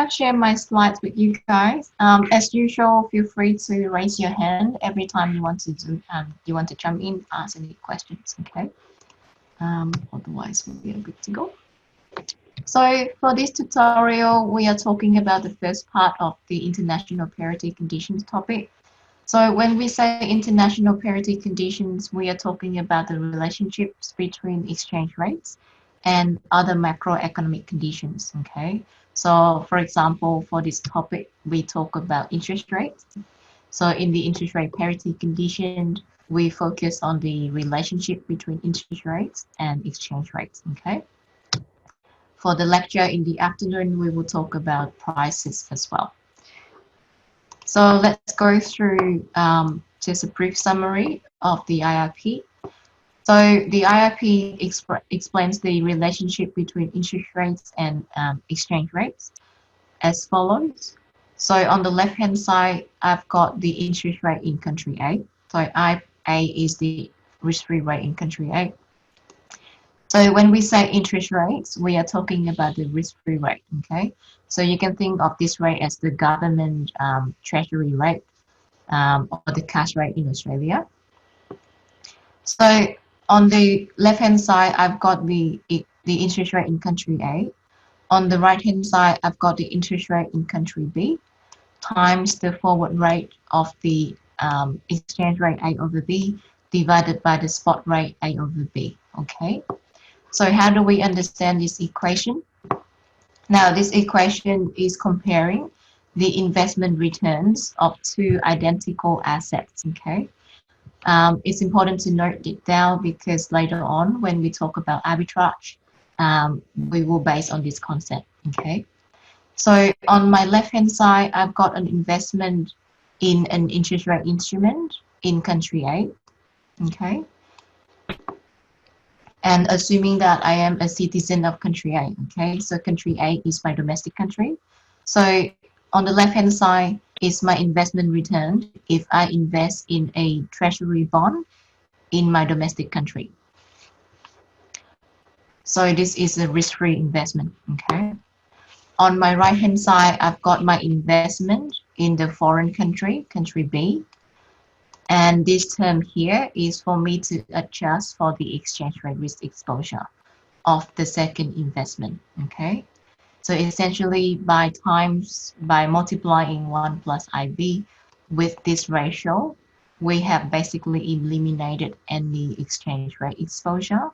I've shared my slides with you guys. As usual, feel free to raise your hand every time you want to jump in, ask any questions. Okay. Otherwise, we are good to go. So for this tutorial, we are talking about the first part of the international parity conditions topic. So when we say international parity conditions, we are talking about the relationships between exchange rates and other macroeconomic conditions, okay? So for example, for this topic, we talk about interest rates. So in the interest rate parity condition, we focus on the relationship between interest rates and exchange rates, okay? For the lecture in the afternoon, we will talk about prices as well. So let's go through just a brief summary of the IIP. So the IIP explains the relationship between interest rates and exchange rates as follows. So on the left-hand side, I've got the interest rate in country A. So IA is the risk-free rate in country A. So when we say interest rates, we are talking about the risk-free rate, okay? So you can think of this rate as the government treasury rate or the cash rate in Australia. So on the left-hand side, I've got the interest rate in country A. On the right-hand side, I've got the interest rate in country B times the forward rate of the exchange rate A over B divided by the spot rate A over B, okay? So how do we understand this equation? Now, this equation is comparing the investment returns of two identical assets, okay? It's important to note it down because later on, when we talk about arbitrage, we will base on this concept, okay? So on my left-hand side, I've got an investment in an interest rate instrument in country A, okay? And assuming that I am a citizen of country A, okay? So country A is my domestic country. So on the left-hand side is my investment return if I invest in a treasury bond in my domestic country. So this is a risk-free investment, okay? On my right-hand side, I've got my investment in the foreign country, country B. And this term here is for me to adjust for the exchange rate risk exposure of the second investment, okay? So essentially by multiplying 1 plus IB with this ratio, we have basically eliminated any exchange rate exposure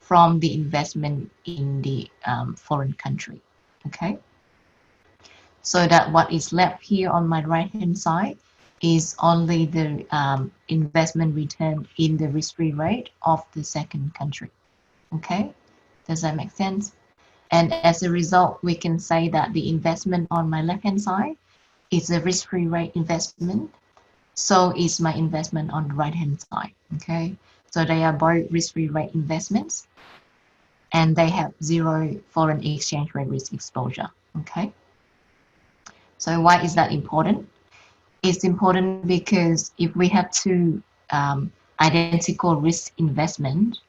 from the investment in the foreign country, okay? So that what is left here on my right-hand side is only the investment return in the risk-free rate of the second country, okay? Does that make sense? And as a result, we can say that the investment on my left-hand side is a risk-free rate investment. So is my investment on the right-hand side, okay? So they are both risk-free rate investments and they have zero foreign exchange rate risk exposure, okay? So why is that important? It's important because if we have two identical risk investment,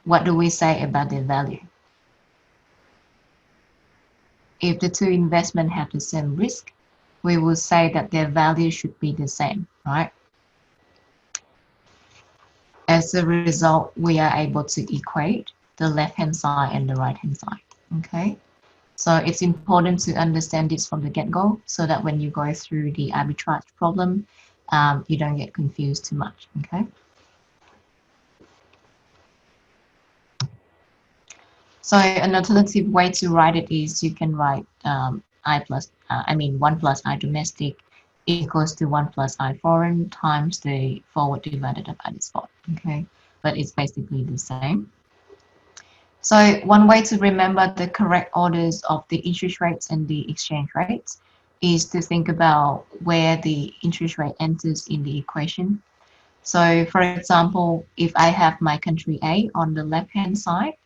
what do we say about their value? If the two investments have the same risk, we will say that their value should be the same, right? As a result, we are able to equate the left-hand side and the right-hand side, okay? So it's important to understand this from the get-go so that when you go through the arbitrage problem, you don't get confused too much, okay? So an alternative way to write it is you can write 1 plus I domestic equals to 1 plus I foreign times the forward divided by the spot, okay? But it's basically the same. So one way to remember the correct orders of the interest rates and the exchange rates is to think about where the interest rate enters in the equation. So for example, if I have my country A on the left-hand side,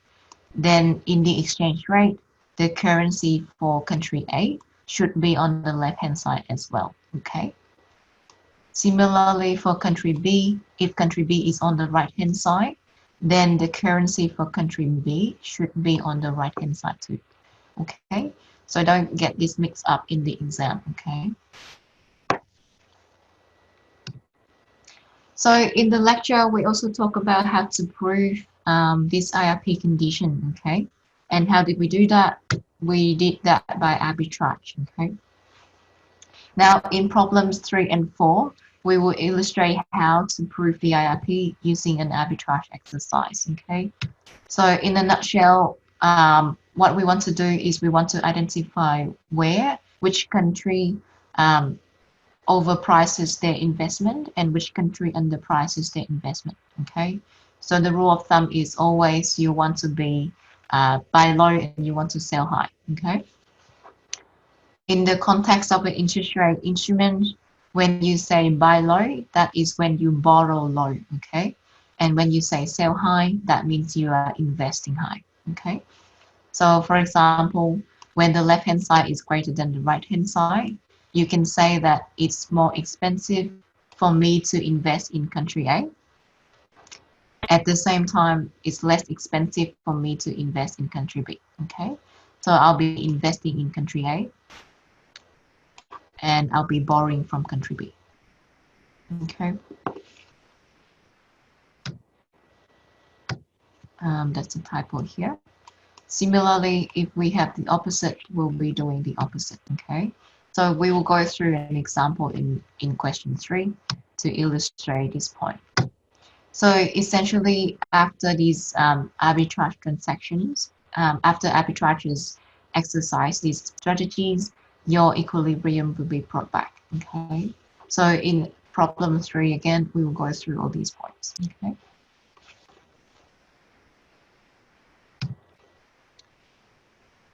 then in the exchange rate, the currency for country A should be on the left-hand side as well, okay? Similarly for country B, if country B is on the right-hand side, then the currency for country B should be on the right-hand side too, okay? So don't get this mixed up in the exam, okay? So in the lecture, we also talk about how to prove this IRP condition, okay? And how did we do that? We did that by arbitrage, okay? Now in problems 3 and 4, we will illustrate how to prove the IRP using an arbitrage exercise, okay? So in a nutshell, what we want to do is we want to identify which country overprices their investment and which country underprices their investment, okay? So the rule of thumb is always you want to be buy low and you want to sell high, okay? In the context of an interest rate instrument, when you say buy low, that is when you borrow low, okay? And when you say sell high, that means you are investing high, okay? So for example, when the left-hand side is greater than the right-hand side, you can say that it's more expensive for me to invest in country A. At the same time, it's less expensive for me to invest in country B, okay? So I'll be investing in country A and I'll be borrowing from country B, okay? That's a typo here. Similarly, if we have the opposite, we'll be doing the opposite, okay? So we will go through an example in question 3 to illustrate this point. So essentially, after these arbitrage transactions, after arbitrages exercise these strategies, your equilibrium will be brought back, okay? So in problem 3, again, we will go through all these points, okay?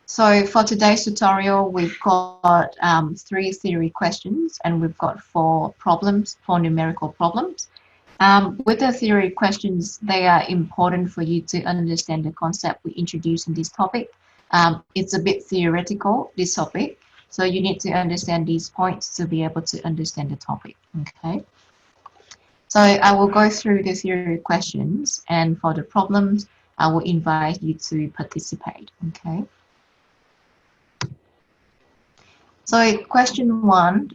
So for today's tutorial, we've got 3 theory questions and we've got 4 problems, 4 numerical problems. With the theory questions, they are important for you to understand the concept we introduced in this topic. It's a bit theoretical, this topic, so you need to understand these points to be able to understand the topic, okay? So I will go through the theory questions, and for the problems, I will invite you to participate, okay? So question 1,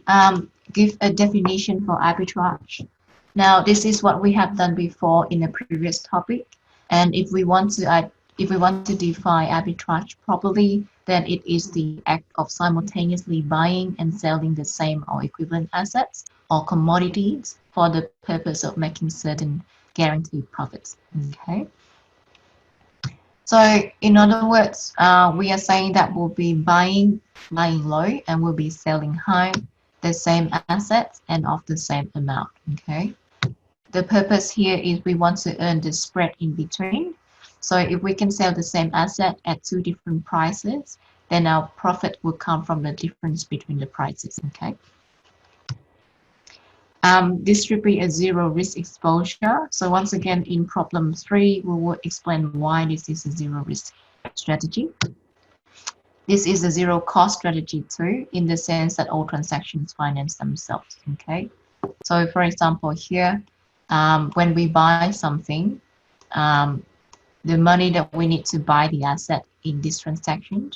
give a definition for arbitrage. Now, this is what we have done before in a previous topic. And if we want to define arbitrage properly, then it is the act of simultaneously buying and selling the same or equivalent assets or commodities for the purpose of making certain guaranteed profits. Okay. So in other words, we are saying that we'll be buying low and we'll be selling high the same assets and of the same amount. Okay. The purpose here is we want to earn the spread in between. So if we can sell the same asset at 2 different prices, then our profit will come from the difference between the prices, okay? This should be a zero risk exposure. So once again, in problem 3, we will explain why this is a zero risk strategy. This is a zero cost strategy too, in the sense that all transactions finance themselves, okay? So for example here, when we buy something, the money that we need to buy the asset in this transaction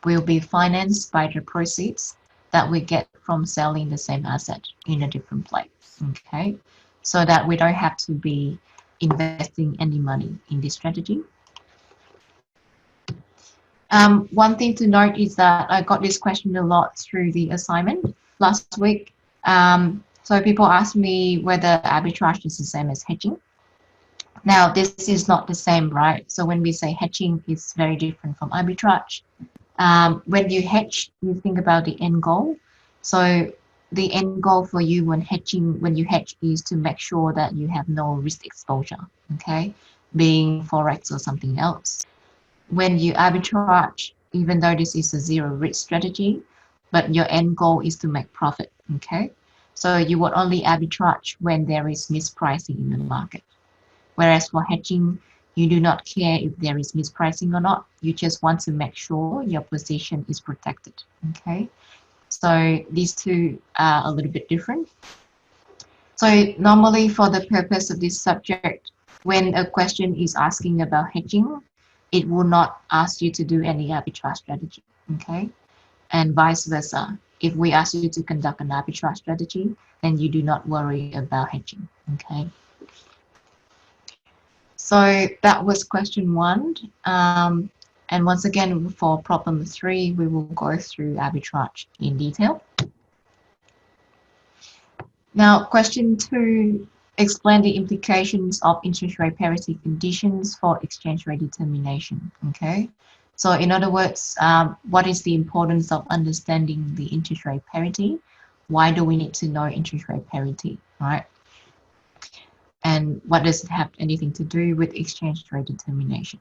will be financed by the proceeds that we get from selling the same asset in a different place, okay? So that we don't have to be investing any money in this strategy. One thing to note is that I got this question a lot through the assignment last week. So people ask me whether arbitrage is the same as hedging. Now, this is not the same, right? So when we say hedging, it's very different from arbitrage. When you hedge, you think about the end goal. So the end goal for you when you hedge is to make sure that you have no risk exposure, okay? Being Forex or something else. When you arbitrage, even though this is a zero risk strategy, but your end goal is to make profit, okay? So you would only arbitrage when there is mispricing in the market. Whereas for hedging, you do not care if there is mispricing or not. You just want to make sure your position is protected, okay? So these two are a little bit different. So normally for the purpose of this subject, when a question is asking about hedging, it will not ask you to do any arbitrage strategy, okay? and vice versa. If we ask you to conduct an arbitrage strategy, then you do not worry about hedging. Okay. So that was question 1. And once again, for problem 3, we will go through arbitrage in detail. Now, question 2, explain the implications of interest rate parity conditions for exchange rate determination. Okay. So in other words, what is the importance of understanding the interest rate parity? Why do we need to know interest rate parity, right? And what does it have anything to do with exchange rate determination?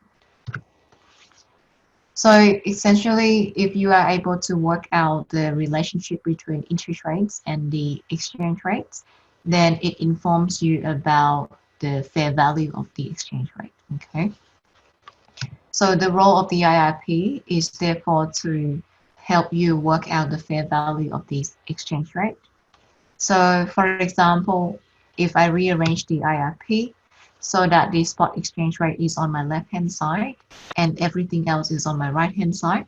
So essentially, if you are able to work out the relationship between interest rates and the exchange rates, then it informs you about the fair value of the exchange rate. Okay. So the role of the IRP is therefore to help you work out the fair value of the exchange rate. So for example, if I rearrange the IRP so that the spot exchange rate is on my left-hand side and everything else is on my right-hand side,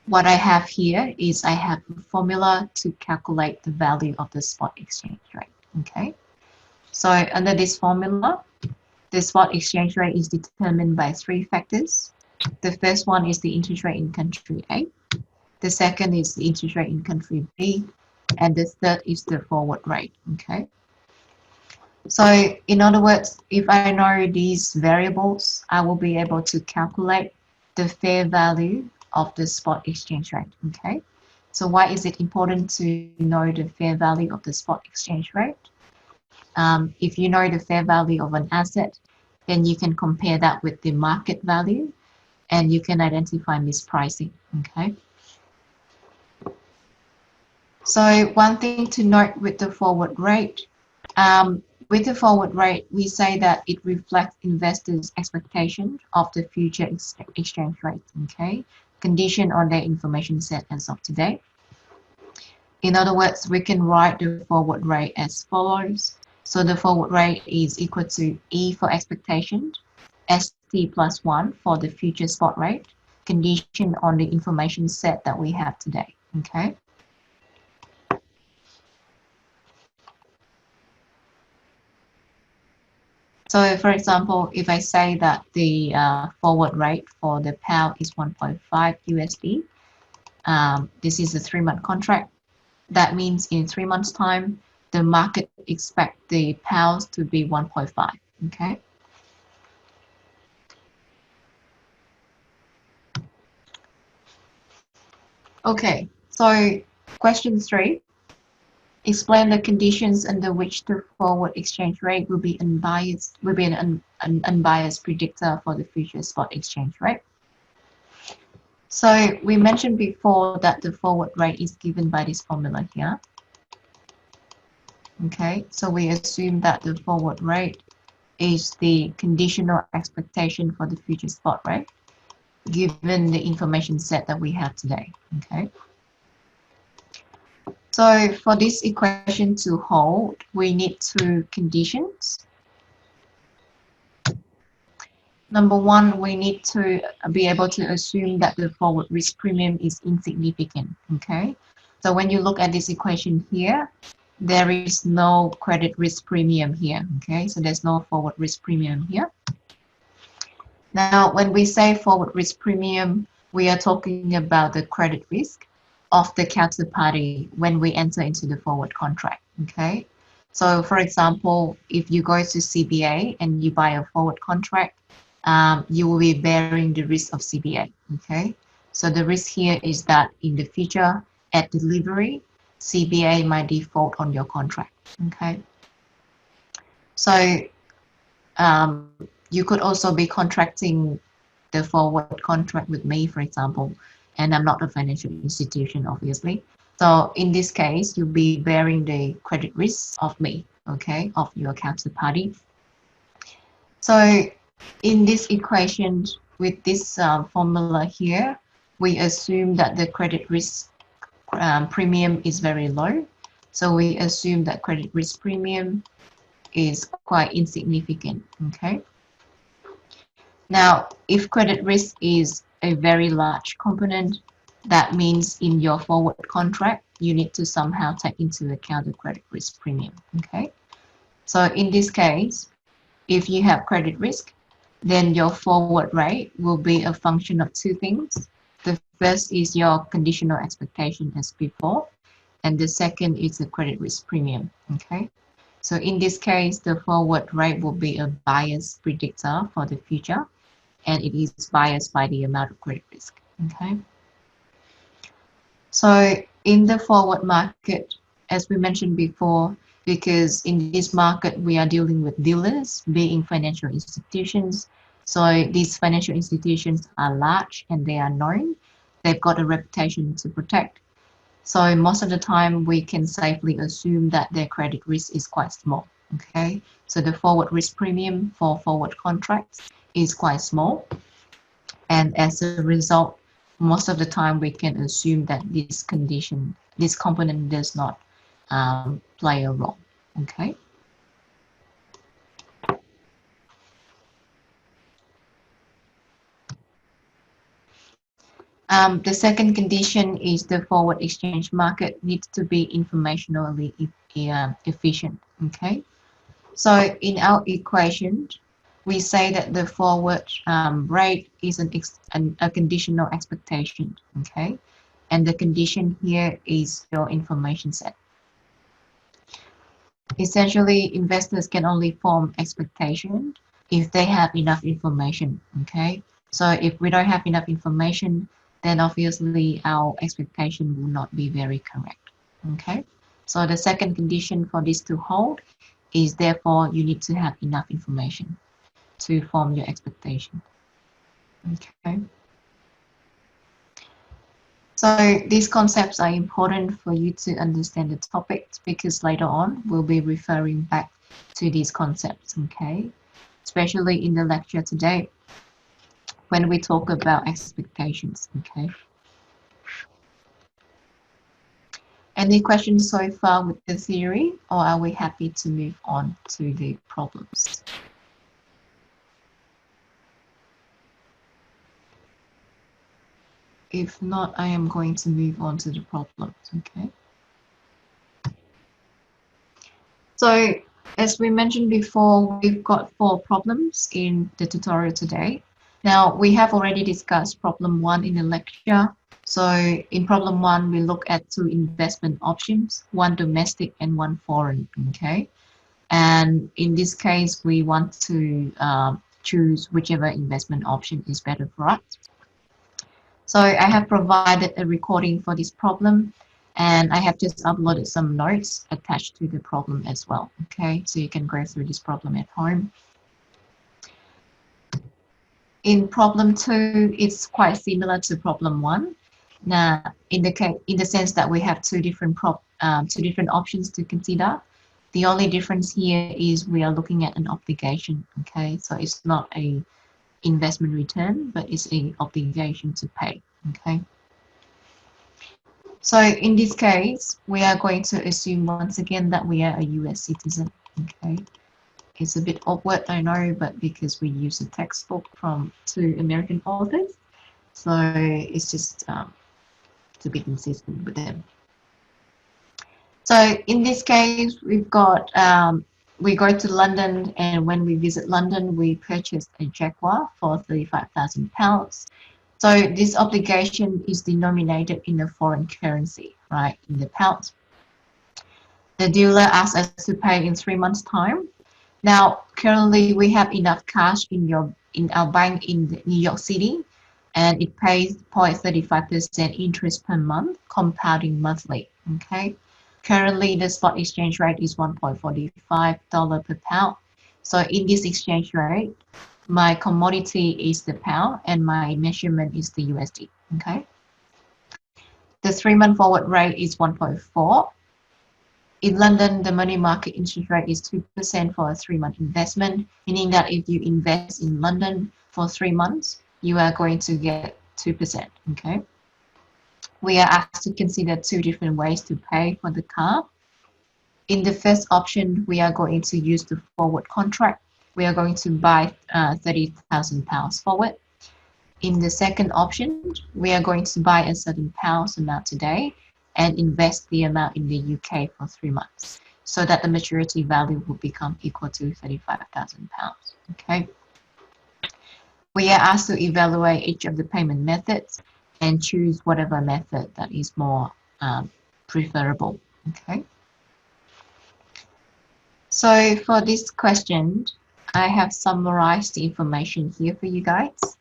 what I have here is I have a formula to calculate the value of the spot exchange rate. Okay. So under this formula, the spot exchange rate is determined by 3 factors. The first one is the interest rate in country A. The second is the interest rate in country B. And the third is the forward rate. Okay. So in other words, if I know these variables, I will be able to calculate the fair value of the spot exchange rate. Okay. So why is it important to know the fair value of the spot exchange rate? If you know the fair value of an asset, then you can compare that with the market value and you can identify mispricing. Okay. So one thing to note with the forward rate, with the forward rate, we say that it reflects investors' expectation of the future exchange rate, okay, conditioned on their information set as of today. In other words, we can write the forward rate as follows. So the forward rate is equal to E for expectation, ST plus 1 for the future spot rate, conditioned on the information set that we have today, okay? So for example, if I say that the forward rate for the pound is 1.5 USD, this is a 3-month contract. That means in 3 months' time, the market expects the pounds to be 1.5, okay? Okay, so question 3. Explain the conditions under which the forward exchange rate will be unbiased, an unbiased predictor for the future spot exchange rate. So we mentioned before that the forward rate is given by this formula here. Okay, so we assume that the forward rate is the conditional expectation for the future spot rate, given the information set that we have today. Okay. So for this equation to hold, we need 2 conditions. Number 1, we need to be able to assume that the forward risk premium is insignificant. Okay. So when you look at this equation here, there is no credit risk premium here. Okay. So there's no forward risk premium here. Now, when we say forward risk premium, we are talking about the credit risk of the counterparty when we enter into the forward contract, okay? So for example, if you go to CBA and you buy a forward contract, you will be bearing the risk of CBA, okay? So the risk here is that in the future, at delivery, CBA might default on your contract, okay? So you could also be contracting the forward contract with me, for example, and I'm not a financial institution, obviously. So in this case, you'll be bearing the credit risk of me, okay, of your counterparty. So in this equation, with this formula here, we assume that the credit risk premium is very low. So we assume that credit risk premium is quite insignificant, okay? Now, if credit risk is a very large component, That means in your forward contract, you need to somehow take into account the credit risk premium. Okay. So in this case, if you have credit risk, then your forward rate will be a function of two things. The first is your conditional expectation as before, and the second is the credit risk premium. Okay. So in this case, the forward rate will be a biased predictor for the future, and it is biased by the amount of credit risk. Okay. So in the forward market, as we mentioned before, because in this market we are dealing with dealers, being financial institutions. So these financial institutions are large and they are known. They've got a reputation to protect. So most of the time we can safely assume that their credit risk is quite small. Okay, so the forward risk premium for forward contracts is quite small. And as a result, most of the time we can assume that this component does not play a role. Okay. The second condition is the forward exchange market needs to be informationally efficient. Okay. So in our equation, we say that the forward rate is a conditional expectation. Okay. And the condition here is your information set. Essentially, investors can only form expectation if they have enough information. Okay. So if we don't have enough information, then obviously our expectation will not be very correct. Okay. So the second condition for this to hold is therefore you need to have enough information to form your expectation. Okay. So these concepts are important for you to understand the topic because later on we'll be referring back to these concepts, okay? Especially in the lecture today when we talk about expectations, okay? Any questions so far with the theory, or are we happy to move on to the problems? If not, I am going to move on to the problems, okay? So as we mentioned before, we've got 4 problems in the tutorial today. Now, we have already discussed problem 1 in the lecture. So in problem 1, we look at 2 investment options, 1 domestic and 1 foreign, okay? And in this case, we want to choose whichever investment option is better for us. So I have provided a recording for this problem, and I have just uploaded some notes attached to the problem as well. Okay, so you can go through this problem at home. In problem 2, it's quite similar to problem 1. Now, in the sense that we have two different options to consider. The only difference here is we are looking at an obligation. Okay, so it's not a investment return, but it's an obligation to pay. Okay. So in this case, we are going to assume once again that we are a US citizen. Okay. It's a bit awkward, I know, but because we use a textbook from 2 American authors, so it's just to be consistent with them. So in this case, we've got we go to London, and when we visit London, we purchase a Jaguar for £35,000. So this obligation is denominated in a foreign currency, right, in the pounds. The dealer asks us to pay in 3 months' time. Now, currently, we have enough cash in our bank in New York City, and it pays 0.35% interest per month, compounding monthly. Okay. Currently, the spot exchange rate is $1.45 per pound. So in this exchange rate, my commodity is the pound and my measurement is the USD. Okay. The 3-month forward rate is 1.4. In London, the money market interest rate is 2% for a 3-month investment, meaning that if you invest in London for 3 months, you are going to get 2%. Okay. We are asked to consider 2 different ways to pay for the car. In the first option, we are going to use the forward contract. We are going to buy £30,000 forward. In the second option, we are going to buy a certain pounds amount today and invest the amount in the UK for 3 months so that the maturity value will become equal to £35,000. Okay. We are asked to evaluate each of the payment methods and choose whatever method that is more preferable. Okay. So for this question, I have summarized the information here for you guys.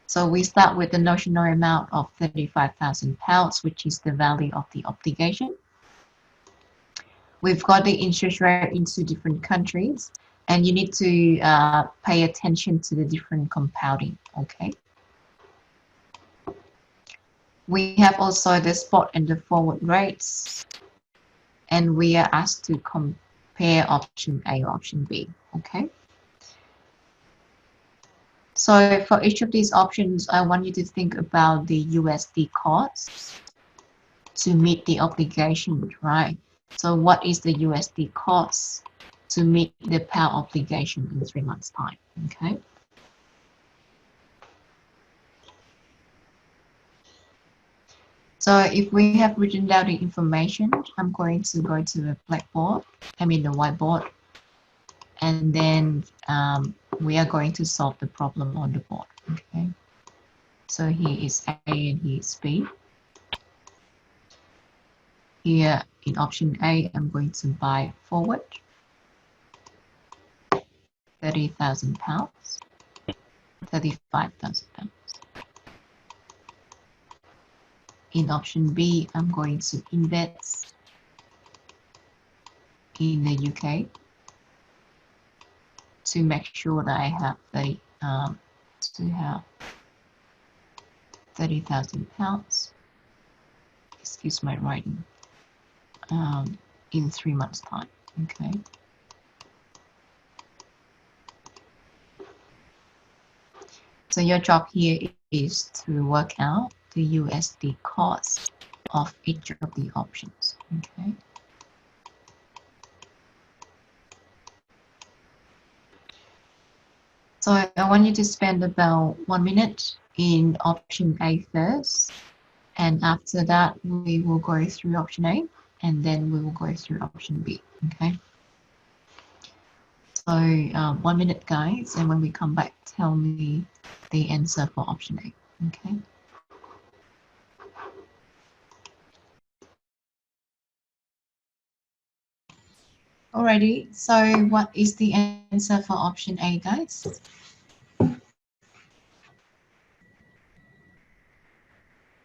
So we start with the notional amount of £35,000, which is the value of the obligation. We've got the interest rate in 2 different countries, and you need to pay attention to the different compounding, okay? We have also the spot and the forward rates, and we are asked to compare option A or option B, okay? So for each of these options, I want you to think about the USD costs to meet the obligation, right? So what is the USD cost to meet the pound obligation in 3 months' time, okay? So if we have written down the information, I'm going to go to the blackboard, the whiteboard, and then we are going to solve the problem on the board, okay? So here is A and here is B. Here in option A, I'm going to buy forward £30,000, £35,000. In option B, I'm going to invest in the UK to make sure that I have £30,000. Excuse my writing. In 3 months' time. Okay. So your job here is to work out the USD cost of each of the options. Okay. So I want you to spend about 1 minute in option A first, and after that we will go through option A, and then we will go through option B. Okay. So 1 minute, guys, and when we come back, tell me the answer for option A. Okay. Alrighty, so what is the answer for option A, guys?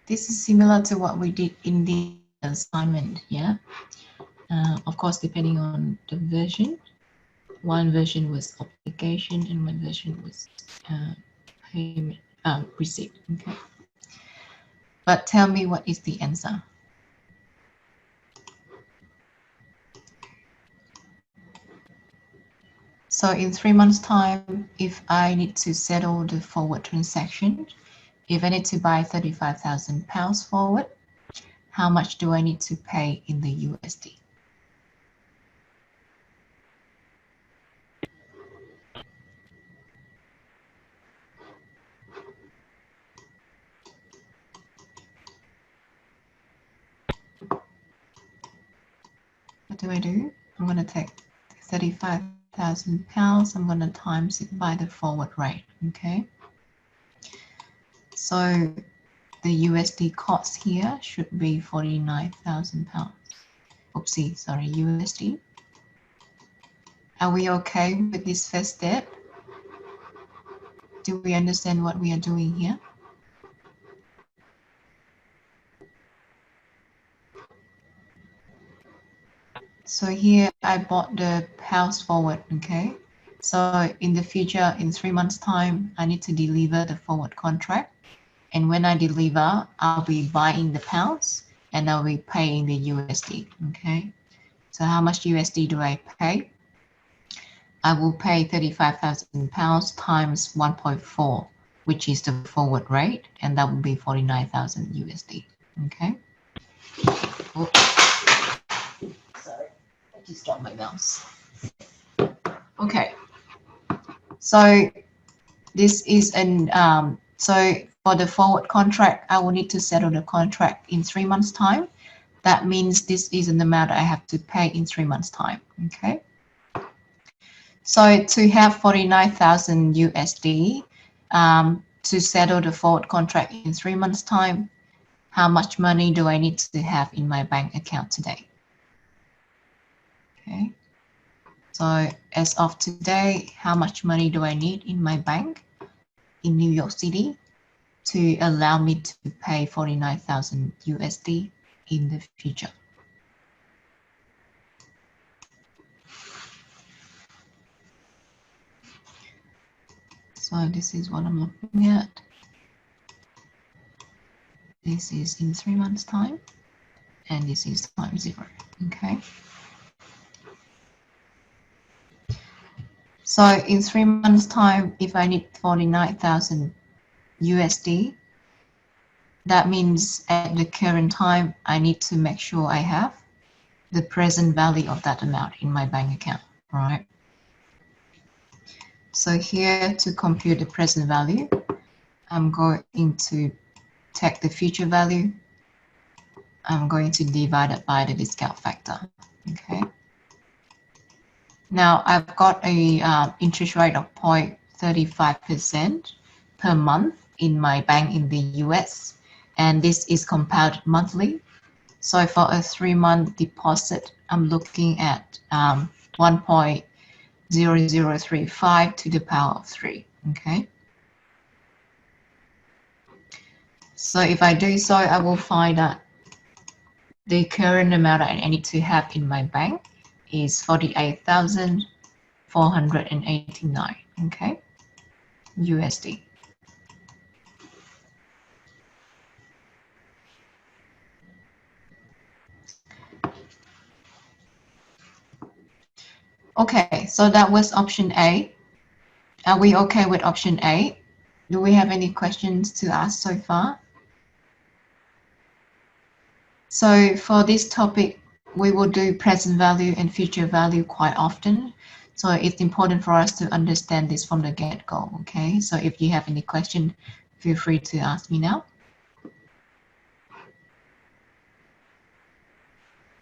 This is similar to what we did in the assignment, yeah? Of course, depending on the version. One version was obligation and one version was payment, receipt, okay? But tell me what is the answer? So in 3 months' time, if I need to settle the forward transaction, if I need to buy £35,000 forward, how much do I need to pay in the USD? What do I do? I'm going to take £35,000. I'm going to times it by the forward rate, okay? So the USD cost here should be £49,000. Oopsie, sorry, USD. Are we okay with this first step? Do we understand what we are doing here? So here I bought the house forward, okay? So in the future, in 3 months' time, I need to deliver the forward contract. And when I deliver, I'll be buying the pounds and I'll be paying the USD, okay? So how much USD do I pay? I will pay £35,000 times 1.4, which is the forward rate, and that will be 49,000 USD, okay? Oops. Sorry, I just dropped my mouse. Okay, so this is an So for the forward contract, I will need to settle the contract in 3 months' time. That means this is an amount I have to pay in 3 months' time. Okay. So to have 49,000 USD to settle the forward contract in 3 months' time, how much money do I need to have in my bank account today? Okay. So as of today, how much money do I need in my bank in New York City to allow me to pay 49,000 USD in the future? So this is what I'm looking at. This is in 3 months' time, and this is times 0. Okay. So in 3 months' time, if I need 49,000 USD, that means at the current time, I need to make sure I have the present value of that amount in my bank account, right? So here to compute the present value, I'm going to take the future value. I'm going to divide it by the discount factor, okay? Now I've got a interest rate of 0.35% per month in my bank in the US, and this is compounded monthly. So for a 3-month deposit, I'm looking at 1.0035 to the power of 3, okay? So if I do so, I will find that the current amount I need to have in my bank is 48,489, okay, USD. Okay, so that was option A. Are we okay with option A? Do we have any questions to ask so far? So for this topic, we will do present value and future value quite often. So it's important for us to understand this from the get-go, okay? So if you have any question, feel free to ask me now.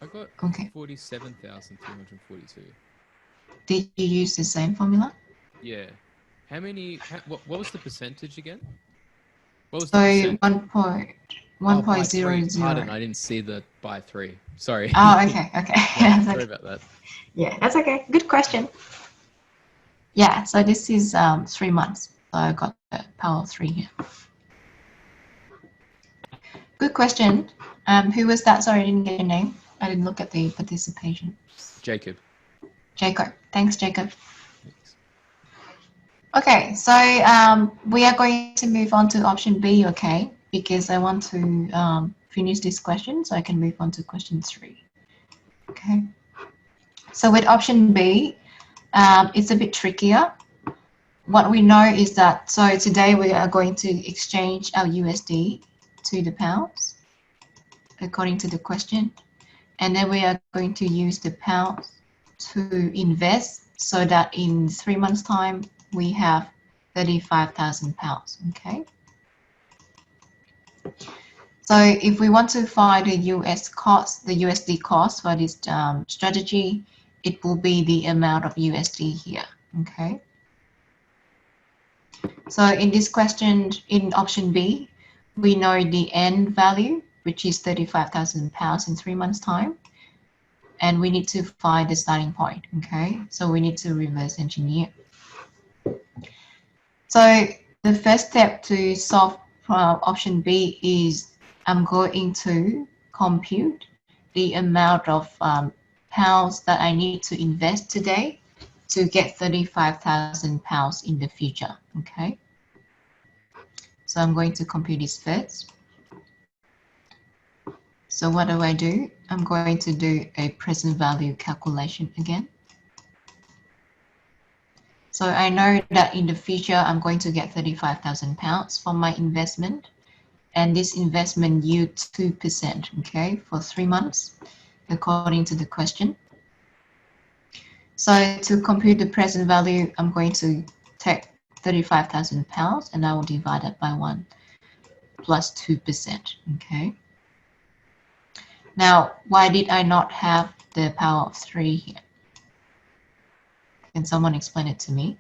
I got Okay. 47,342. Did you use the same formula? Yeah. How many? What was the percentage again? What was So the percent? 1.00. Pardon, I didn't see the by 3. Sorry. Oh, okay, okay. Yeah, That's sorry okay. about that. Yeah, that's okay. Good question. Yeah, so this is 3 months. So I got the power of 3 here. Good question. Who was that? Sorry, I didn't get your name. I didn't look at the participation. Jacob. Jacob. Thanks, Jacob. Thanks. Okay, so we are going to move on to option B, okay? Because I want to finish this question so I can move on to question 3. Okay. So with option B, it's a bit trickier. What we know is that, so today we are going to exchange our USD to the pounds, according to the question. And then we are going to use the pounds to invest so that in 3 months' time, we have 35,000 pounds, okay? So if we want to find the USD cost for this strategy, it will be the amount of USD here, okay? So in this question, in option B, we know the end value, which is 35,000 pounds in 3 months' time. And we need to find the starting point, okay? So we need to reverse engineer. So the first step to solve option B is I'm going to compute the amount of pounds that I need to invest today to get 35,000 pounds in the future, okay? So I'm going to compute this first. So what do? I'm going to do a present value calculation again. So I know that in the future, I'm going to get 35,000 pounds from my investment. And this investment yields 2%, okay, for 3 months, according to the question. So to compute the present value, I'm going to take £35,000, and I will divide it by 1 plus 2%. Okay. Now, why did I not have the power of 3 here? Can someone explain it to me?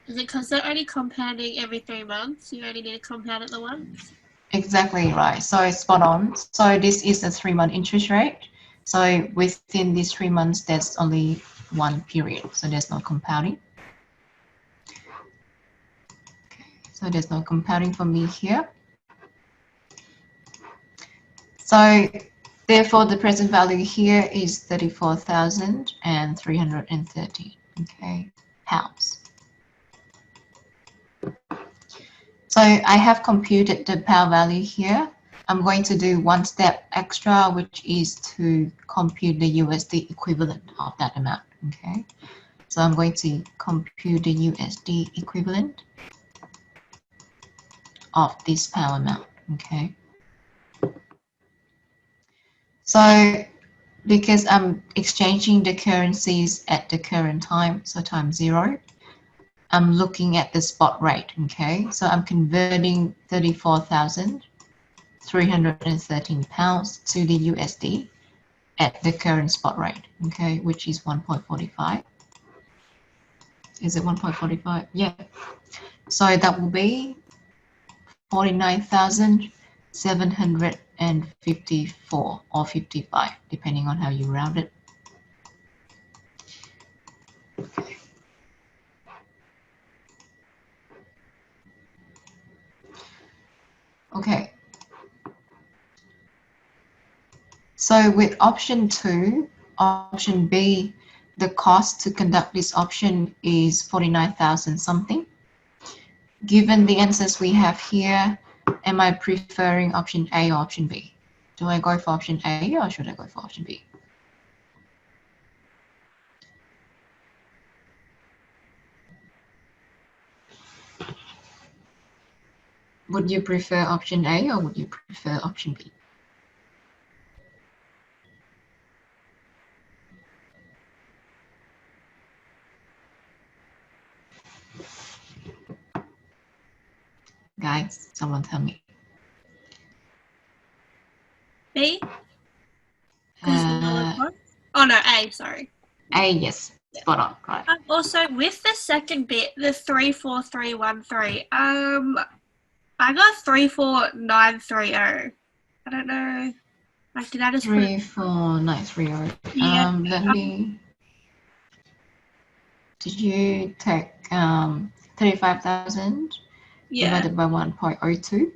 Is it because they're only compounding every 3 months? You only need to compound it the once? Exactly right. So spot on. So this is a 3-month interest rate. So within these 3 months, there's only one period. So there's no compounding. Okay. So there's no compounding for me here. So therefore, the present value here is 34,330. Okay, pounds. So I have computed the power value here. I'm going to do one step extra, which is to compute the USD equivalent of that amount. Okay, so I'm going to compute the USD equivalent of this power amount. Okay, so because I'm exchanging the currencies at the current time, so time 0, I'm looking at the spot rate. Okay, so I'm converting 34,313 pounds to the USD at the current spot rate, okay, which is 1.45. Is it 1.45? Yeah. So that will be 49,754 or 55, depending on how you round it. Okay. Okay. So with option 2, option B, the cost to conduct this option is 49,000 something. Given the answers we have here, am I preferring option A or option B? Do I go for option A or should I go for option B? Would you prefer option A or would you prefer option B? Guys, someone tell me. B? Oh no, A, sorry. A, yes, spot on, right. Also, with the second bit, the 34313, I got 34930. I don't know. Like, did I just 34930. Yeah. Let me. Did you take 35,000 divided by 1.02?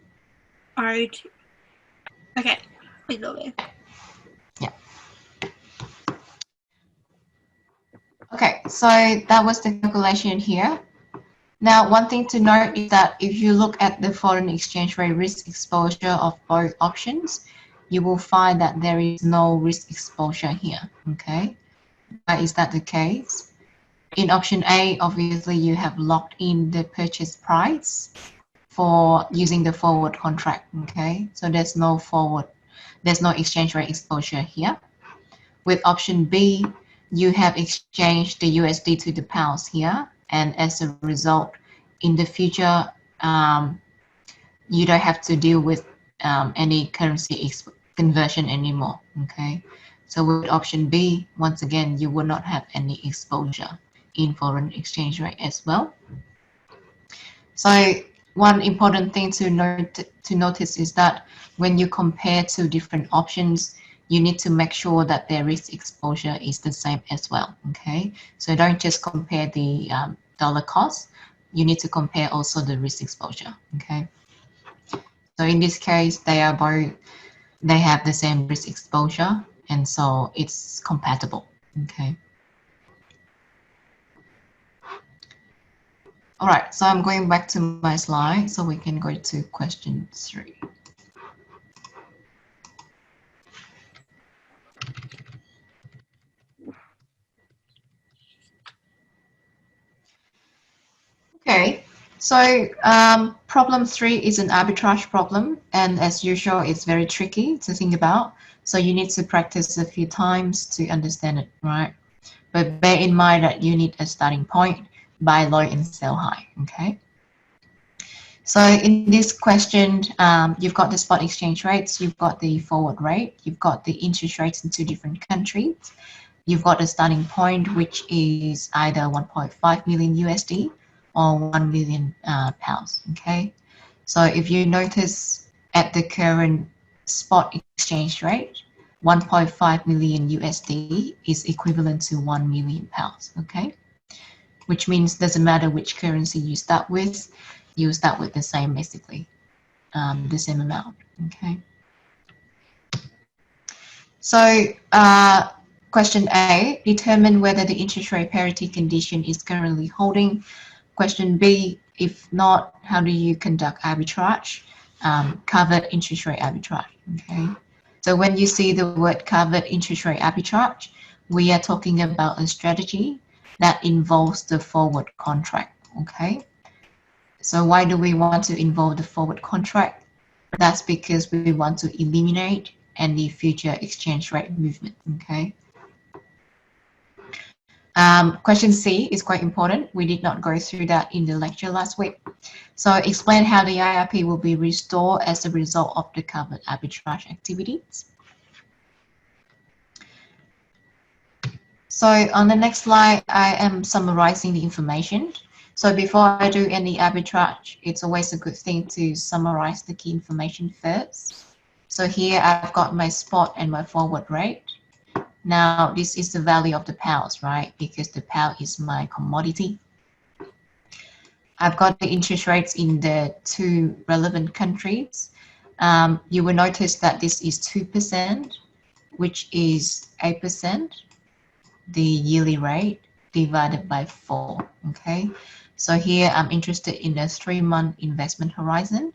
Okay, please go there. Yeah. Okay, so that was the calculation here. Now, one thing to note is that if you look at the foreign exchange rate risk exposure of both options, you will find that there is no risk exposure here, okay? Why is that the case? In option A, obviously, you have locked in the purchase price for using the forward contract, okay? So there's no exchange rate exposure here. With option B, you have exchanged the USD to the pounds here, and as a result, in the future, you don't have to deal with any currency conversion anymore, okay? So with option B, once again, you will not have any exposure in foreign exchange rate as well. So one important thing to notice is that when you compare two different options, you need to make sure that their risk exposure is the same as well, okay? So don't just compare the dollar cost, you need to compare also the risk exposure, okay? So in this case, they have the same risk exposure, and so it's compatible, okay? All right, so I'm going back to my slide so we can go to question 3. Okay, so problem 3 is an arbitrage problem, and as usual, it's very tricky to think about. So you need to practice a few times to understand it, right? But bear in mind that you need a starting point, buy low and sell high, okay? So in this question, you've got the spot exchange rates, you've got the forward rate, you've got the interest rates in 2 different countries, you've got a starting point, which is either 1.5 million USD or 1 million pounds, okay? So if you notice at the current spot exchange rate, 1.5 million USD is equivalent to 1 million pounds, okay? Which means doesn't matter which currency you start with, you start with the same, basically, the same amount, okay? So question A, determine whether the interest rate parity condition is currently holding. Question B, if not, how do you conduct arbitrage? Covered interest rate arbitrage, okay? So when you see the word covered interest rate arbitrage, we are talking about a strategy that involves the forward contract, okay? So why do we want to involve the forward contract? That's because we want to eliminate any future exchange rate movement, okay? Question C is quite important. We did not go through that in the lecture last week. So explain how the IRP will be restored as a result of the covered arbitrage activities. So on the next slide, I am summarizing the information. So before I do any arbitrage, it's always a good thing to summarize the key information first. So here I've got my spot and my forward rate. Now this is the value of the pounds, right? Because the pound is my commodity. I've got the interest rates in the 2 relevant countries. You will notice that this is 2%, which is 8%, the yearly rate divided by 4, okay? So here I'm interested in a 3-month investment horizon.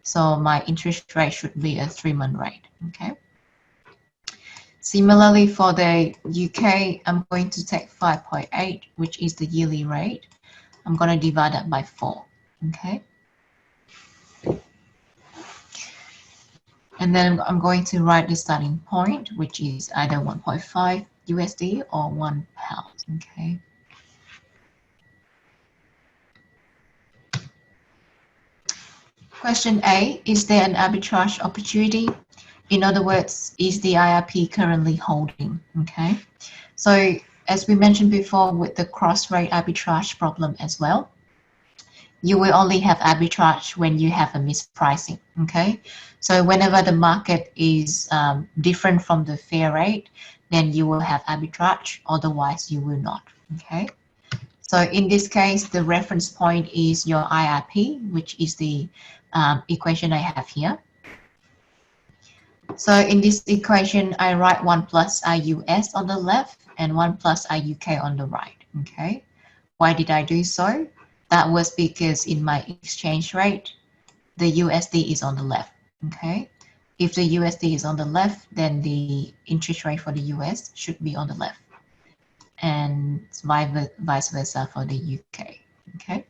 So my interest rate should be a 3-month rate, okay? Similarly for the UK, I'm going to take 5.8, which is the yearly rate. I'm going to divide that by 4, okay? And then I'm going to write the starting point, which is either 1.5 USD or 1 pound, okay? Question A, is there an arbitrage opportunity? In other words, is the IRP currently holding, okay? So as we mentioned before with the cross rate arbitrage problem as well, you will only have arbitrage when you have a mispricing, okay? So whenever the market is different from the fair rate, then you will have arbitrage, otherwise you will not, okay? So in this case, the reference point is your IRP, which is the equation I have here. So in this equation, I write 1 plus IUS on the left and 1 plus IUK on the right, okay? Why did I do so? That was because in my exchange rate, the USD is on the left, okay? If the USD is on the left, then the interest rate for the US should be on the left, and vice versa for the UK, okay?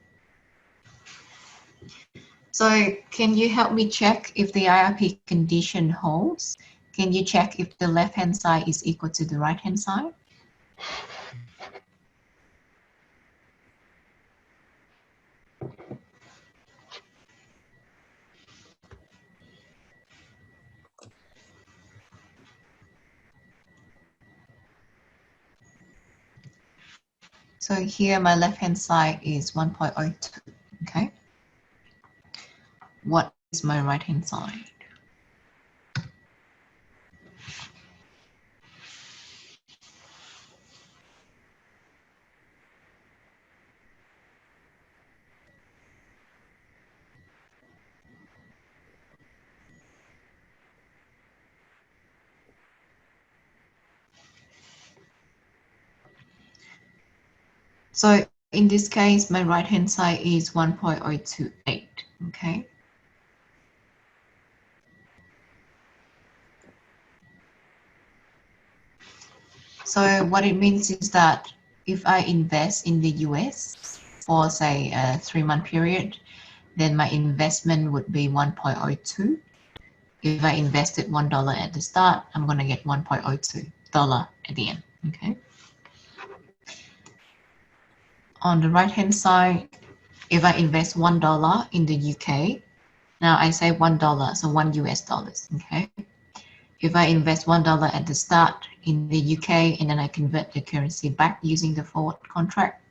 So can you help me check if the IRP condition holds? Can you check if the left-hand side is equal to the right-hand side? So here my left-hand side is 1.02, okay? What is my right-hand side? So in this case, my right-hand side is 1.028, okay? So what it means is that if I invest in the US for say a 3-month period, then my investment would be 1.02. If I invested $1 at the start, I'm going to get $1.02 at the end, okay? on the right hand side, if I invest $1 in the UK, now I say $1, so $1 US, okay? If I invest $1 at the start in the UK and then I convert the currency back using the forward contract,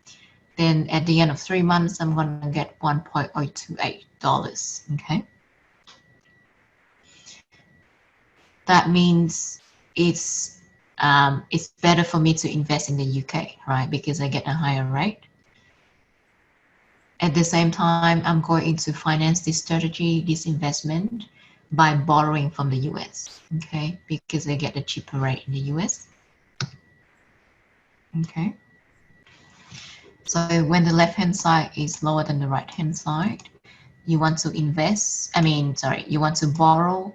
then at the end of 3 months, I'm going to get $1.028, okay? That means it's better for me to invest in the UK, right? Because I get a higher rate. At the same time, I'm going to finance this strategy, this investment, by borrowing from the US, okay? Because I get a cheaper rate in the US, okay? So when the left-hand side is lower than the right-hand side, you want to you want to borrow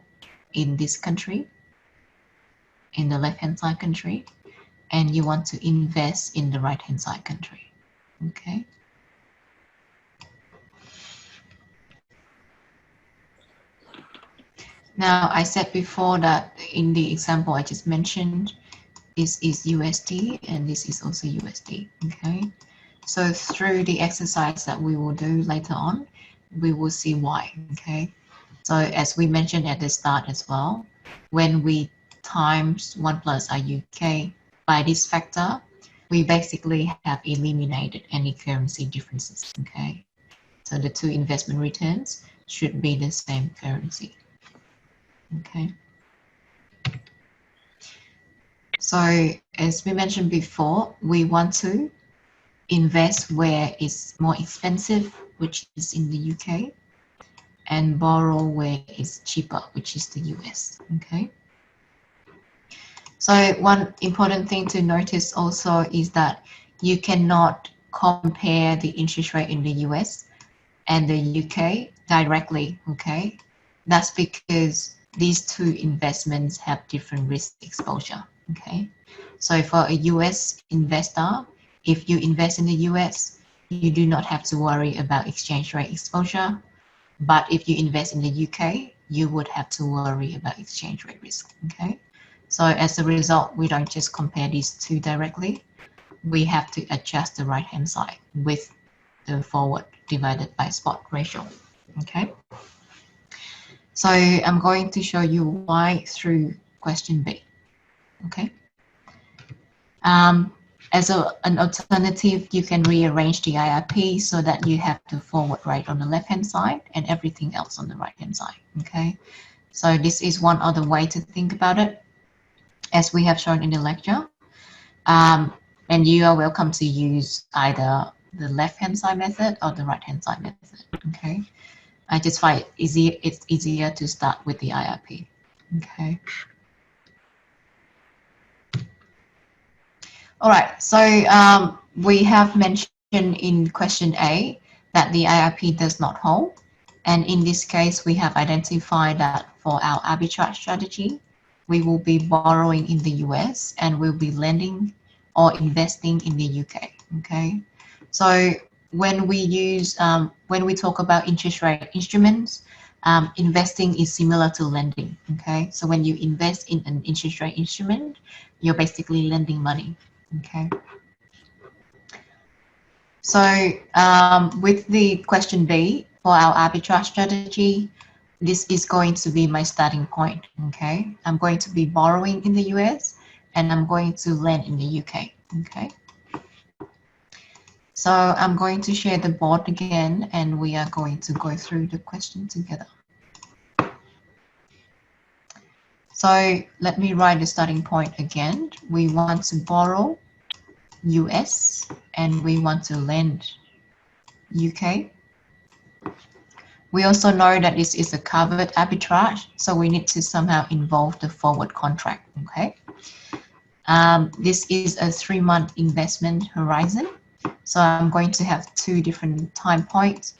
in this country, in the left-hand side country, and you want to invest in the right-hand side country, okay? Now, I said before that in the example I just mentioned, this is USD and this is also USD, okay? So through the exercise that we will do later on, we will see why, okay? So as we mentioned at the start as well, when we times 1 plus our UK by this factor, we basically have eliminated any currency differences, okay? So the two investment returns should be the same currency. Okay. So as we mentioned before, we want to invest where it's more expensive, which is in the UK, and borrow where it's cheaper, which is the US. Okay. So one important thing to notice also is that you cannot compare the interest rate in the US and the UK directly. Okay. That's because these two investments have different risk exposure, okay? So for a US investor, if you invest in the US, you do not have to worry about exchange rate exposure. But if you invest in the UK, you would have to worry about exchange rate risk, okay? So as a result, we don't just compare these two directly. We have to adjust the right-hand side with the forward divided by spot ratio, okay? So I'm going to show you why through question B, okay? As an alternative, you can rearrange the IRP so that you have the forward rate on the left-hand side and everything else on the right-hand side, okay? So this is one other way to think about it, as we have shown in the lecture. And you are welcome to use either the left-hand side method or the right-hand side method, okay? I just find it's easier to start with the IRP, okay? All right, so we have mentioned in question A that the IRP does not hold. And in this case, we have identified that for our arbitrage strategy, we will be borrowing in the US and we'll be lending or investing in the UK, okay? So when we talk about interest rate instruments, investing is similar to lending, okay? So when you invest in an interest rate instrument, you're basically lending money, okay? So with the question B for our arbitrage strategy, this is going to be my starting point, okay? I'm going to be borrowing in the US and I'm going to lend in the UK, okay? So I'm going to share the board again and we are going to go through the question together. So let me write the starting point again. We want to borrow US and we want to lend UK. We also know that this is a covered arbitrage, so we need to somehow involve the forward contract, okay? This is a 3-month investment horizon. So I'm going to have 2 different time points,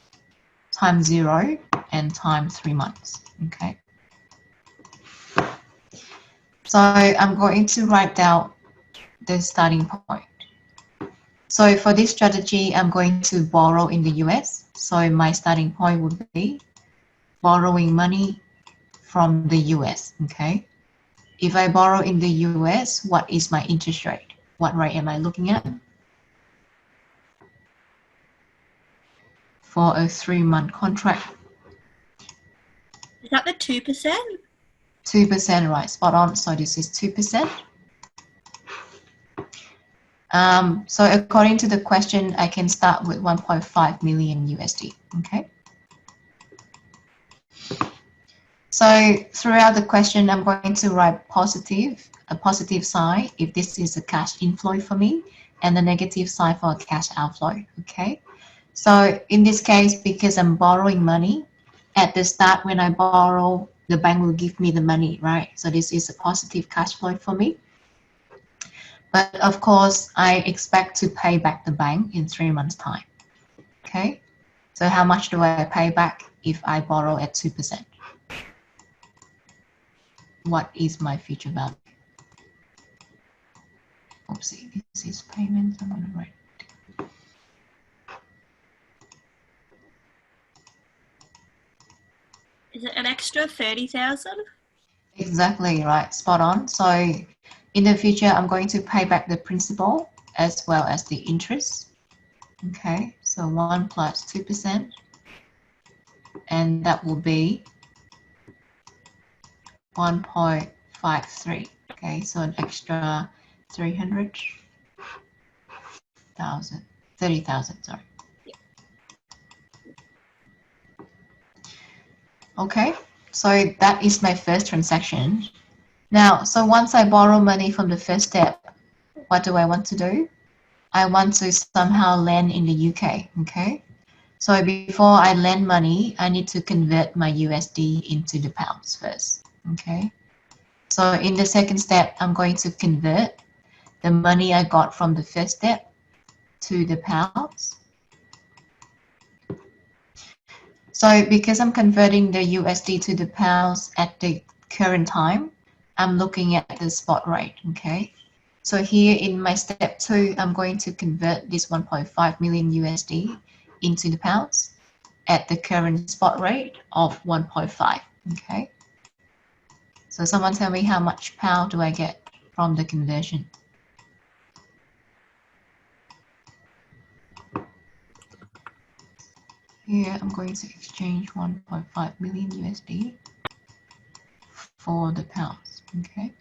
time 0 and time 3 months, okay? So I'm going to write down the starting point. So for this strategy, I'm going to borrow in the US. So my starting point would be borrowing money from the US, okay? If I borrow in the US, what is my interest rate? What rate am I looking at? for a 3-month contract. Is that the 2%? 2%, right? Spot on. So this is 2%. So according to the question, I can start with 1.5 million USD. Okay. So throughout the question, I'm going to write a positive sign if this is a cash inflow for me, and the negative sign for a cash outflow. Okay. So in this case, because I'm borrowing money, at the start when I borrow, the bank will give me the money, right? So this is a positive cash flow for me. But of course, I expect to pay back the bank in 3 months' time. Okay. So how much do I pay back if I borrow at 2%? What is my future value? Oopsie, this is payment. I'm gonna write. Is it an extra 30,000? Exactly right, spot on. So in the future, I'm going to pay back the principal as well as the interest. Okay, so 1 plus 2%, and that will be 1.53. Okay, so an extra 30,000, sorry. Okay, so that is my first transaction. Now, so once I borrow money from the first step, what do I want to do? I want to somehow land in the UK, okay? So before I lend money, I need to convert my USD into the pounds first, okay? So in the second step, I'm going to convert the money I got from the first step to the pounds. So because I'm converting the USD to the pounds at the current time, I'm looking at the spot rate, okay? So here in my step 2, I'm going to convert this 1.5 million USD into the pounds at the current spot rate of 1.5, okay? So someone tell me how much pound do I get from the conversion? Here I'm going to exchange 1.5 million USD for the pounds, okay?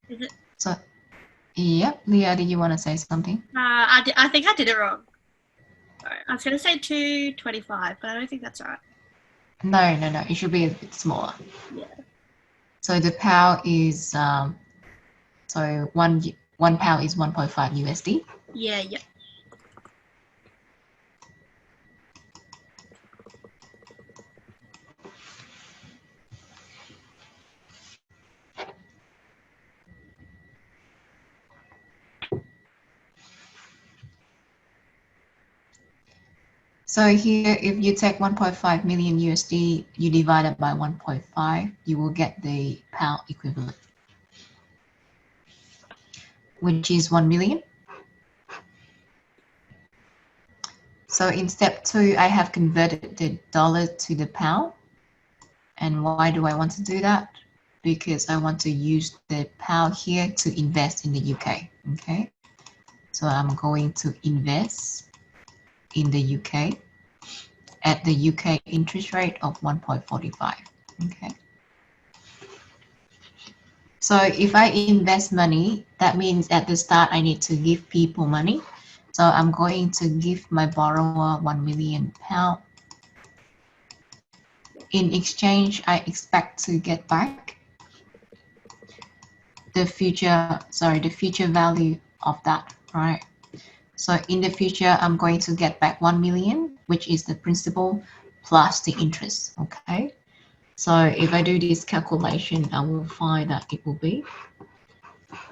Is it? So, yep, Leah, did you want to say something? I think I did it wrong. Sorry, I was going to say 225, but I don't think that's right. No, it should be a bit smaller. Yeah. So the pound is, so one pound is 1.5 USD. Yeah. So here, if you take 1.5 million USD, you divide it by 1.5, you will get the pound equivalent, which is 1 million. So in step 2, I have converted the dollar to the pound. And why do I want to do that? Because I want to use the pound here to invest in the UK, okay? So I'm going to invest in the UK at the UK interest rate of 1.45, okay? So if I invest money, that means at the start I need to give people money. So I'm going to give my borrower £1 million. In exchange, I expect to get back the future value of that, right? So in the future, I'm going to get back 1 million, which is the principal plus the interest, okay? So if I do this calculation, I will find that it will be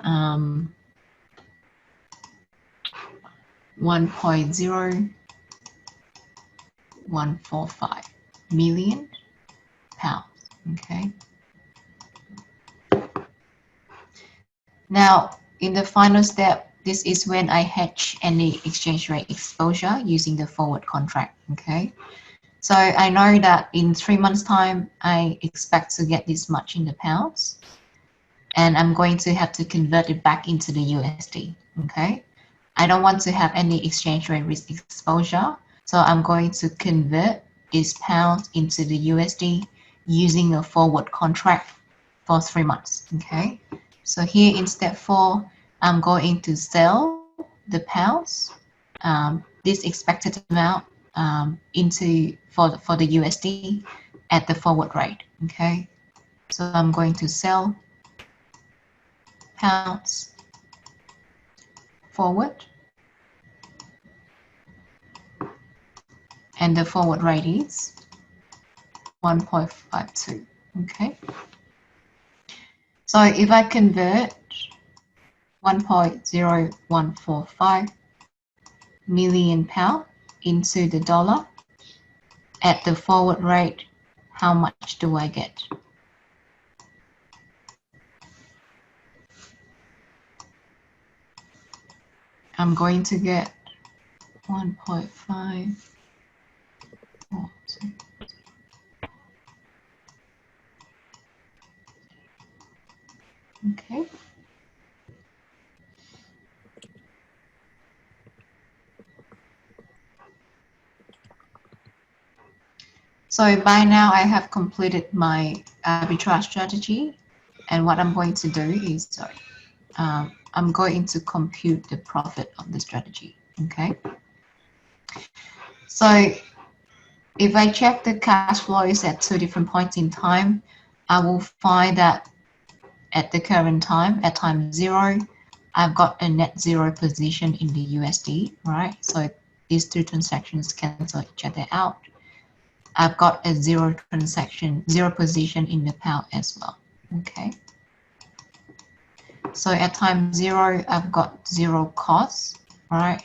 1.0145 million pounds, okay? Now, in the final step, this is when I hedge any exchange rate exposure using the forward contract, okay? So I know that in 3 months' time, I expect to get this much in the pounds. and I'm going to have to convert it back into the USD, okay? I don't want to have any exchange rate risk exposure, so I'm going to convert this pound into the USD using a forward contract for 3 months, okay? So here in step 4, I'm going to sell the pounds, this expected amount for the USD at the forward rate, okay? So I'm going to sell pounds forward, and the forward rate is 1.52, okay? So if I convert 1.0145 million pound into the dollar at the forward rate, how much do I get? I'm going to get 1.542. Okay. So by now I have completed my arbitrage strategy, and what I'm going to do is, I'm going to compute the profit of the strategy, okay? So if I check the cash flows at 2 different points in time, I will find that at the current time, at time 0, I've got a net 0 position in the USD, right? So these two transactions cancel each other out. I've got a 0 position in the pound as well, okay? So at time 0, I've got 0 costs, right?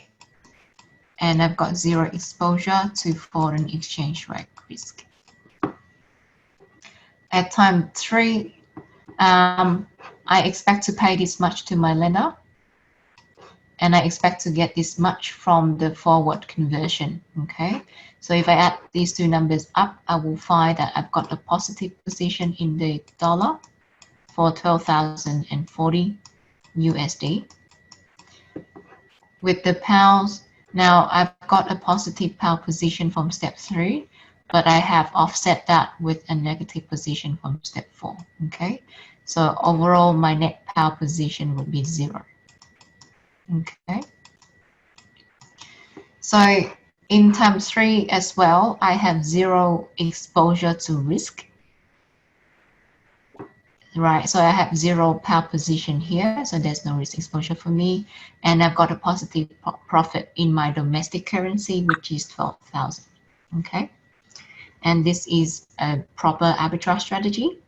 And I've got 0 exposure to foreign exchange rate risk. At time 3, I expect to pay this much to my lender, and I expect to get this much from the forward conversion, okay? So if I add these two numbers up, I will find that I've got a positive position in the dollar for 12,040 USD. With the pounds, now I've got a positive pound position from step 3, but I have offset that with a negative position from step 4, okay? So overall, my net pound position would be 0, okay? So in time 3 as well, I have 0 exposure to risk, right? So I have 0 pound position here, so there's no risk exposure for me. And I've got a positive profit in my domestic currency, which is 12,000, okay? And this is a proper arbitrage strategy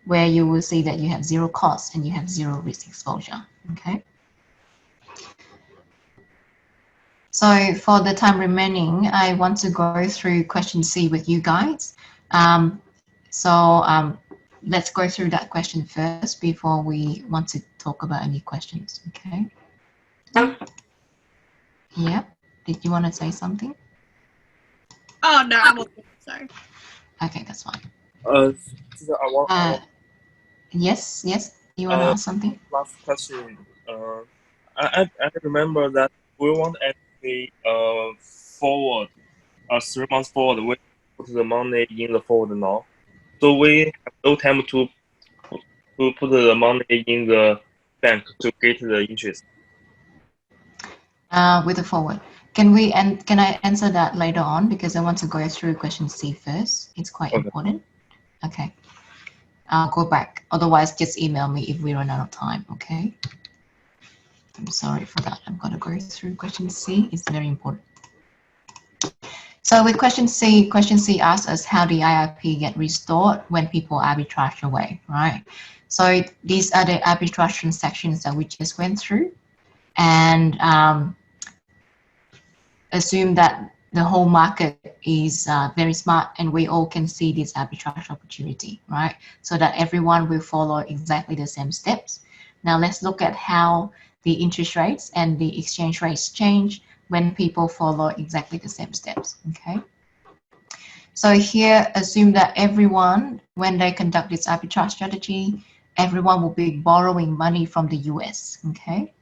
where you will see that you have 0 cost and you have 0 risk exposure, okay? So for the time remaining, I want to go through question C with you guys. Let's go through that question first before we want to talk about any questions, okay? Yeah, did you want to say something? Oh, no, I'm okay. Sorry. Okay, that's fine. Yes, you want to ask something? Last question. I remember that we want actually forward 3 months forward. We put the money in the forward now, so we have no time to put the money in the bank to get the interest. With the forward. Can I answer that later on, because I want to go through question C first. It's quite important. Okay. I'll go back. Otherwise, just email me if we run out of time, okay? I'm sorry for that. I'm going to go through question C. It's very important. So with question C asks us how the IIP get restored when people arbitrage away, right? So these are the arbitrage transactions that we just went through. And assume that the whole market is very smart and we all can see this arbitrage opportunity, right? So that everyone will follow exactly the same steps. Now let's look at how the interest rates and the exchange rates change when people follow exactly the same steps, okay? So here, assume that everyone, when they conduct this arbitrage strategy, everyone will be borrowing money from the US, okay?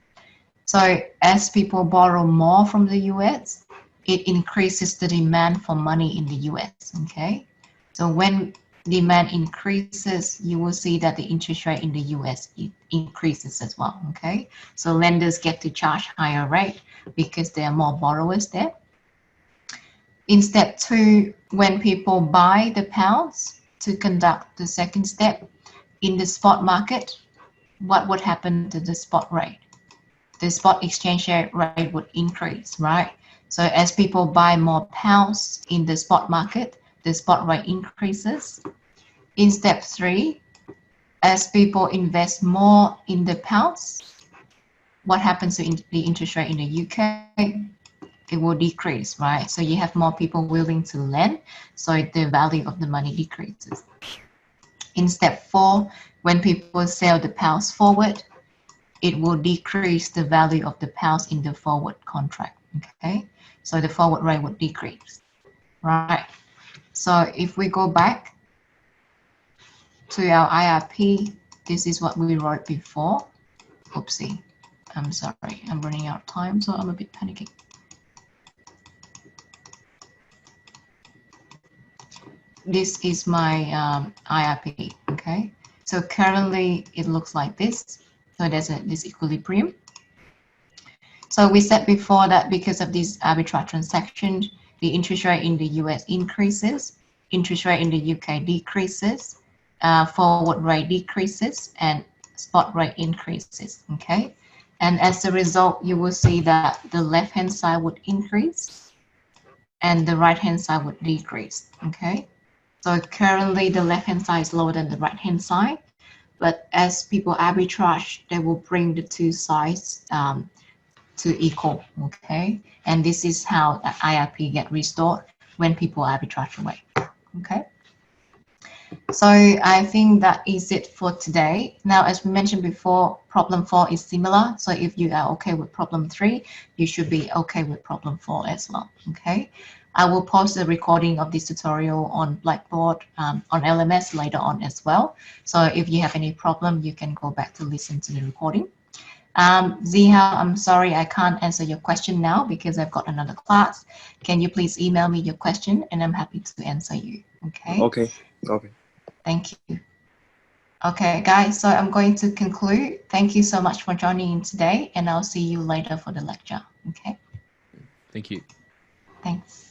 So as people borrow more from the US, it increases the demand for money in the US, okay? So when demand increases, you will see that the interest rate in the US increases as well, okay? So lenders get to charge higher rate because there are more borrowers there. In step 2, when people buy the pounds to conduct the second step in the spot market, what would happen to the spot rate? The spot exchange rate would increase, right? So as people buy more pounds in the spot market, the spot rate increases. In step 3, as people invest more in the pounds, what happens to the interest rate in the UK? It will decrease, right? So you have more people willing to lend, so the value of the money decreases. In step 4, when people sell the pounds forward, it will decrease the value of the pounds in the forward contract, okay? So the forward rate would decrease, right? So if we go back to our IRP, this is what we wrote before. Oopsie, I'm sorry, I'm running out of time, so I'm a bit panicking. This is my IRP, okay? So currently it looks like this. So there's this equilibrium. So we said before that because of this arbitrage transaction, the interest rate in the US increases, interest rate in the UK decreases, forward rate decreases, and spot rate increases, okay? And as a result, you will see that the left-hand side would increase and the right-hand side would decrease, okay? So currently the left-hand side is lower than the right-hand side, but as people arbitrage, they will bring the two sides to equal, okay? And this is how the IRP get restored when people arbitrage away, okay? So I think that is it for today. Now, as we mentioned before, problem 4 is similar. So if you are okay with problem 3, you should be okay with problem 4 as well, okay? I will post the recording of this tutorial on Blackboard, on LMS later on as well. So if you have any problem, you can go back to listen to the recording. Ziha, I'm sorry I can't answer your question now because I've got another class. Can you please email me your question and I'm happy to answer you, okay? Okay. Thank you. Okay, guys, so I'm going to conclude. Thank you so much for joining in today, and I'll see you later for the lecture, okay? Thank you. Thanks.